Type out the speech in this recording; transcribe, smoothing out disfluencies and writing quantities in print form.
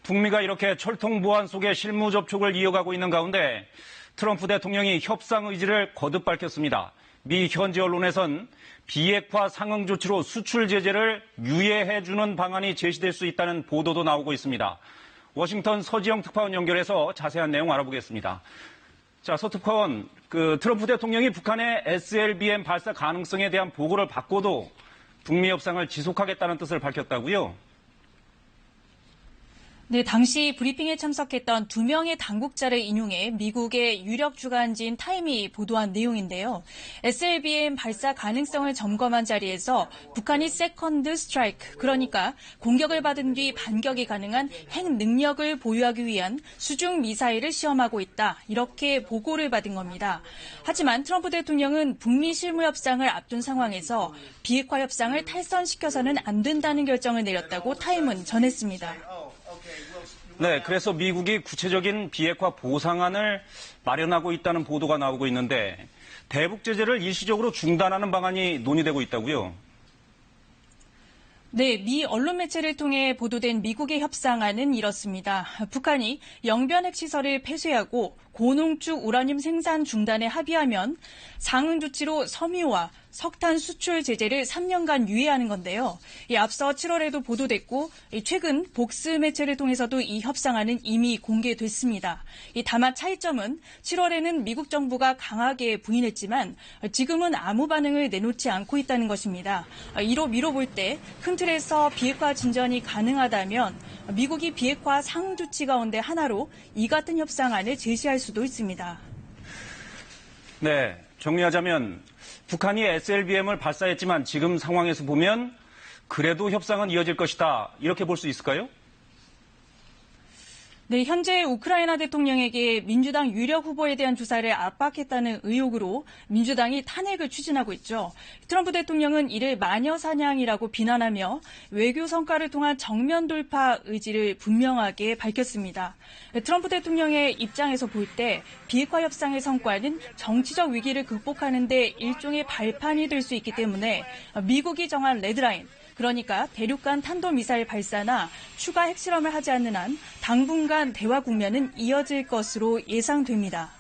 북미가 이렇게 철통보안 속의 실무 접촉을 이어가고 있는 가운데 트럼프 대통령이 협상 의지를 거듭 밝혔습니다. 미 현지 언론에선 비핵화 상응 조치로 수출 제재를 유예해주는 방안이 제시될 수 있다는 보도도 나오고 있습니다. 워싱턴 서지영 특파원 연결해서 자세한 내용 알아보겠습니다. 자, 서 특파원, 트럼프 대통령이 북한의 SLBM 발사 가능성에 대한 보고를 받고도 북미 협상을 지속하겠다는 뜻을 밝혔다고요? 네, 당시 브리핑에 참석했던 2명의 당국자를 인용해 미국의 유력 주간지인 타임이 보도한 내용인데요. SLBM 발사 가능성을 점검한 자리에서 북한이 세컨드 스트라이크, 그러니까 공격을 받은 뒤 반격이 가능한 핵 능력을 보유하기 위한 수중 미사일을 시험하고 있다, 이렇게 보고를 받은 겁니다. 하지만 트럼프 대통령은 북미 실무 협상을 앞둔 상황에서 비핵화 협상을 탈선시켜서는 안 된다는 결정을 내렸다고 타임은 전했습니다. 네, 그래서 미국이 구체적인 비핵화 보상안을 마련하고 있다는 보도가 나오고 있는데 대북 제재를 일시적으로 중단하는 방안이 논의되고 있다고요? 네, 미 언론 매체를 통해 보도된 미국의 협상안은 이렇습니다. 북한이 영변 핵시설을 폐쇄하고 고농축 우라늄 생산 중단에 합의하면 상응 조치로 섬유와 석탄 수출 제재를 3년간 유예하는 건데요. 앞서 7월에도 보도됐고 최근 복스 매체를 통해서도 이 협상안은 이미 공개됐습니다. 다만 차이점은 7월에는 미국 정부가 강하게 부인했지만 지금은 아무 반응을 내놓지 않고 있다는 것입니다. 이로 미뤄볼 때 큰 틀에서 비핵화 진전이 가능하다면 미국이 비핵화 상응 조치 가운데 하나로 이 같은 협상안을 제시할 수도 있습니다. 네, 정리하자면 북한이 SLBM을 발사했지만 지금 상황에서 보면 그래도 협상은 이어질 것이다, 이렇게 볼 수 있을까요? 네, 현재 우크라이나 대통령에게 민주당 유력 후보에 대한 조사를 압박했다는 의혹으로 민주당이 탄핵을 추진하고 있죠. 트럼프 대통령은 이를 마녀 사냥이라고 비난하며 외교 성과를 통한 정면 돌파 의지를 분명하게 밝혔습니다. 트럼프 대통령의 입장에서 볼 때 비핵화 협상의 성과는 정치적 위기를 극복하는 데 일종의 발판이 될 수 있기 때문에 미국이 정한 레드라인, 그러니까 대륙간 탄도미사일 발사나 추가 핵실험을 하지 않는 한 당분간 대화 국면은 이어질 것으로 예상됩니다.